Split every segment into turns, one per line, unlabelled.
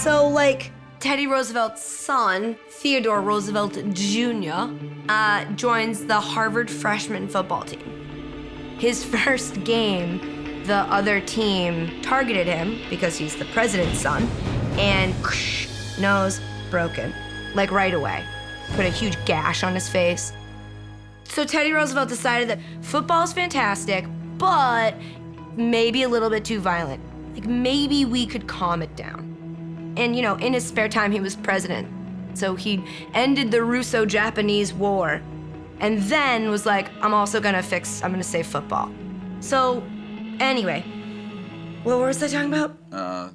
So, like, Teddy Roosevelt's son, Theodore Roosevelt Jr., joins the Harvard freshman football team. His first game, the other team targeted him because he's the president's son, and nose broken, like right away. Put a huge gash on his face. So Teddy Roosevelt decided that football is fantastic, but maybe a little bit too violent. Like, maybe we could calm it down. And, you know, in his spare time, he was president. So he ended the Russo-Japanese War and then was like, I'm gonna save football. So, anyway, what was I talking about?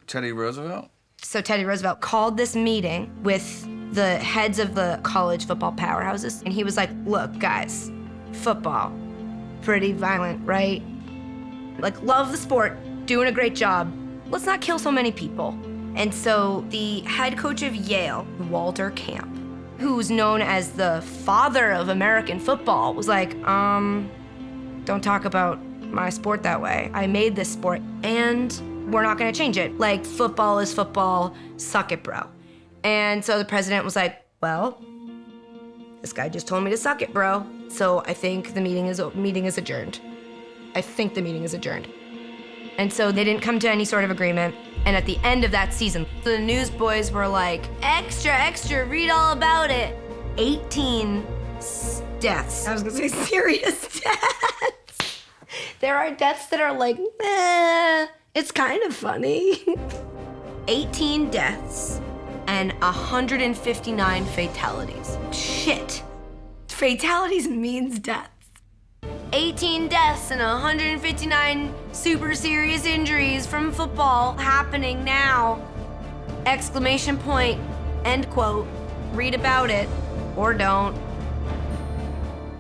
Teddy Roosevelt?
So Teddy Roosevelt called this meeting with the heads of the college football powerhouses, and he was like, look, guys, football, pretty violent, right? Like, love the sport, doing a great job. Let's not kill so many people. And so the head coach of Yale, Walter Camp, who's known as the father of American football, was like, don't talk about my sport that way. I made this sport, and we're not gonna change it. Like, football is football, suck it, bro. And so the president was like, well, this guy just told me to suck it, bro. So I think the meeting is adjourned. I think the meeting is adjourned. And so they didn't come to any sort of agreement. And at the end of that season, the newsboys were like, extra, extra, read all about it. 18 deaths. I was gonna say serious deaths. There are deaths that are like, it's kind of funny. 18 deaths and 159 fatalities. Shit. Fatalities means deaths. 18 deaths and 159 super serious injuries from football happening now. Exclamation point, end quote. Read about it, or don't.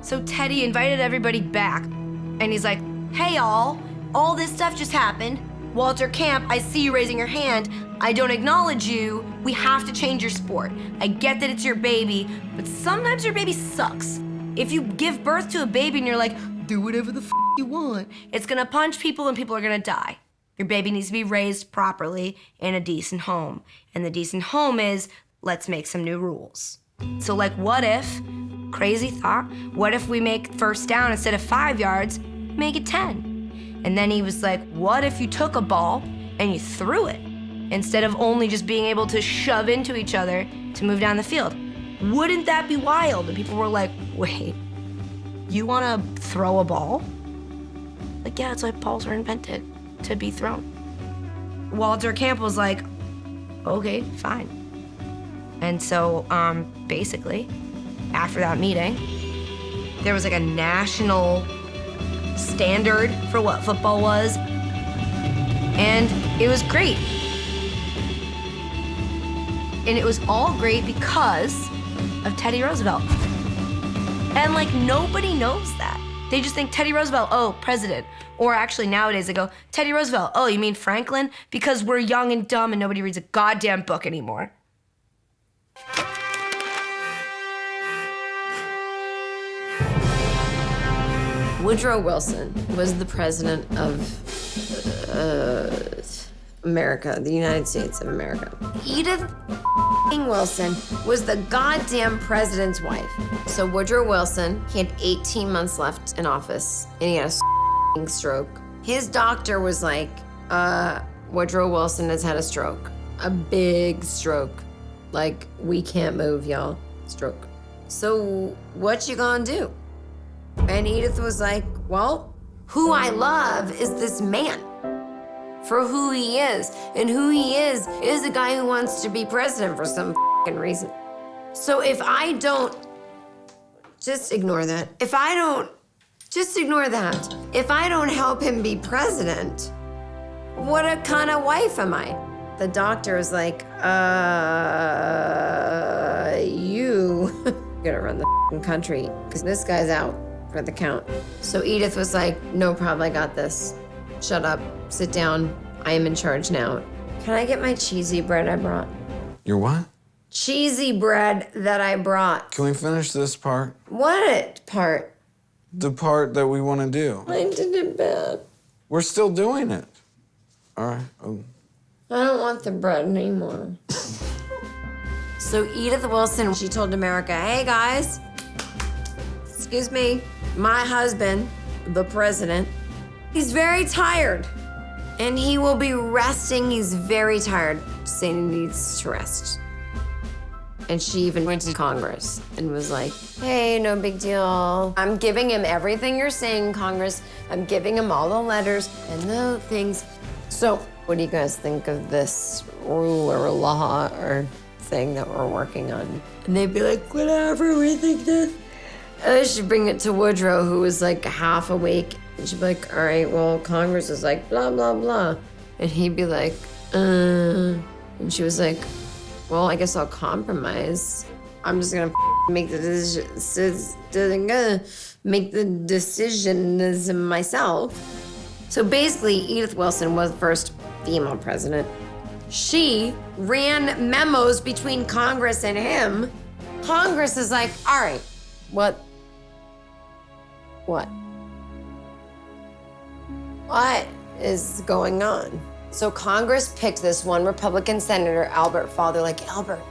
So Teddy invited everybody back, and he's like, hey all this stuff just happened. Walter Camp, I see you raising your hand. I don't acknowledge you. We have to change your sport. I get that it's your baby, but sometimes your baby sucks. If you give birth to a baby and you're like, do whatever the you want, it's gonna punch people and people are gonna die. Your baby needs to be raised properly in a decent home. And the decent home is, let's make some new rules. So like, what if, crazy thought, what if we make first down instead of 5 yards, make it 10? And then he was like, what if you took a ball and you threw it instead of only just being able to shove into each other to move down the field? Wouldn't that be wild? And people were like, wait, you wanna throw a ball? Like, yeah, it's like balls were invented to be thrown. Walter Camp was like, okay, fine. And so basically, after that meeting, there was like a national standard for what football was, and it was great. And it was all great because of Teddy Roosevelt. And like, nobody knows that. They just think Teddy Roosevelt, oh, president. Or actually nowadays they go, Teddy Roosevelt, oh, you mean Franklin? Because we're young and dumb and nobody reads a goddamn book anymore.
Woodrow Wilson was the president of America, the United States of America. Edith Wilson was the goddamn president's wife. So Woodrow Wilson, he had 18 months left in office, and he had a stroke. His doctor was like, Woodrow Wilson has had a stroke. A big stroke. Like, we can't move, y'all. Stroke. So what you gonna do? And Edith was like, well, who I love is this man for who he is. And who he is a guy who wants to be president for some reason. So if I don't, just ignore that. Just ignore that. If I don't help him be president, what a kind of wife am I? The doctor was like, you gotta run the country, because this guy's out for the count. So Edith was like, no problem, I got this. Shut up, sit down, I am in charge now. Can I get my cheesy bread I brought?
Your what?
Cheesy bread that I brought.
Can we finish this part?
What part?
The part that we want to do.
I did it bad.
We're still doing it. All right.
I don't want the bread anymore. So Edith Wilson, she told America, hey guys, excuse me, my husband, the president, he's very tired and he will be resting. He's very tired, saying he needs to rest. And she even went to Congress and was like, hey, no big deal. I'm giving him everything you're saying, Congress. I'm giving him all the letters and the things. So what do you guys think of this rule or law or thing that we're working on? And they'd be like, whatever, we think this. And she'd bring it to Woodrow, who was like half awake. And she'd be like, all right, well, Congress is like, blah, blah, blah. And he'd be like, And she was like, well, I guess I'll compromise. I'm just gonna make the decisions myself. So basically, Edith Wilson was the first female president. She ran memos between Congress and him. Congress is like, all right, what is going on? So Congress picked this one Republican senator, Albert Fall. They're like, Albert,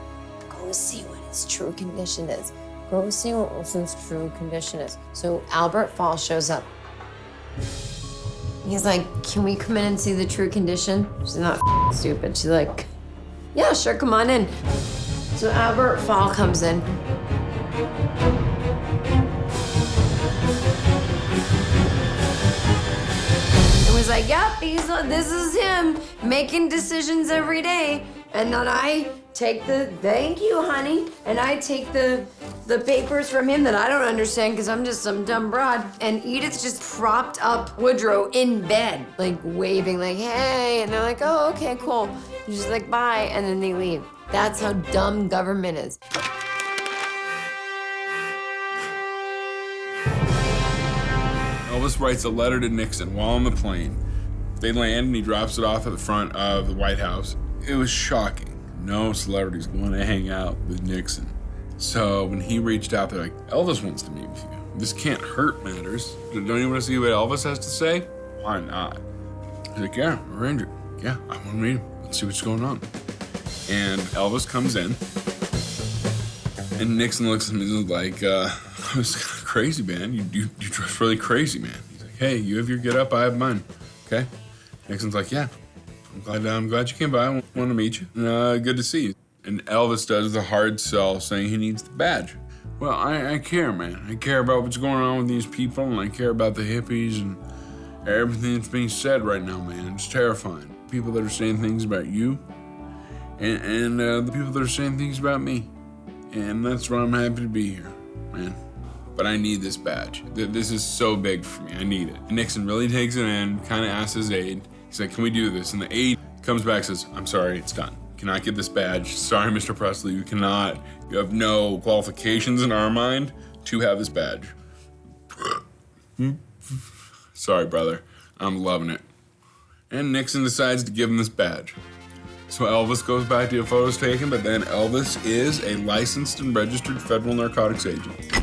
go see what his true condition is. Go see what Wilson's true condition is. So Albert Fall shows up. He's like, can we come in and see the true condition? She's not stupid. She's like, yeah, sure, come on in. So Albert Fall comes in. And was like, yep, this is him making decisions every day. And then I take thank you, honey. And I take the papers from him that I don't understand because I'm just some dumb broad. And Edith just propped up Woodrow in bed, like waving, like, hey. And they're like, oh, okay, cool. And she's like, bye. And then they leave. That's how dumb government is.
Elvis writes a letter to Nixon while on the plane. They land and he drops it off at the front of the White House. It was shocking. No celebrities going to hang out with Nixon. So when he reached out, they're like, Elvis wants to meet with you. This can't hurt matters. Don't you want to see what Elvis has to say? Why not? He's like, yeah, arrange it. Yeah, I want to meet him. Let's see what's going on. And Elvis comes in. And Nixon looks at him and is like, I was kind of crazy, man. You dress really crazy, man. He's like, hey, you have your get up, I have mine. Okay? Nixon's like, yeah. I'm glad you came by. I want to meet you. Good to see you. And Elvis does the hard sell, saying he needs the badge. Well, I care, man. I care about what's going on with these people, and I care about the hippies and everything that's being said right now, man. It's terrifying. People that are saying things about you, and the people that are saying things about me. And that's why I'm happy to be here, man. But I need this badge. This is so big for me. I need it. And Nixon really takes it in, kind of asks his aide. He's like, can we do this? And the aide comes back and says, I'm sorry, it's done. Cannot get this badge. Sorry, Mr. Presley, you cannot. You have no qualifications in our mind to have this badge. Sorry, brother. I'm loving it. And Nixon decides to give him this badge. So Elvis goes back to get photos taken, but then Elvis is a licensed and registered federal narcotics agent.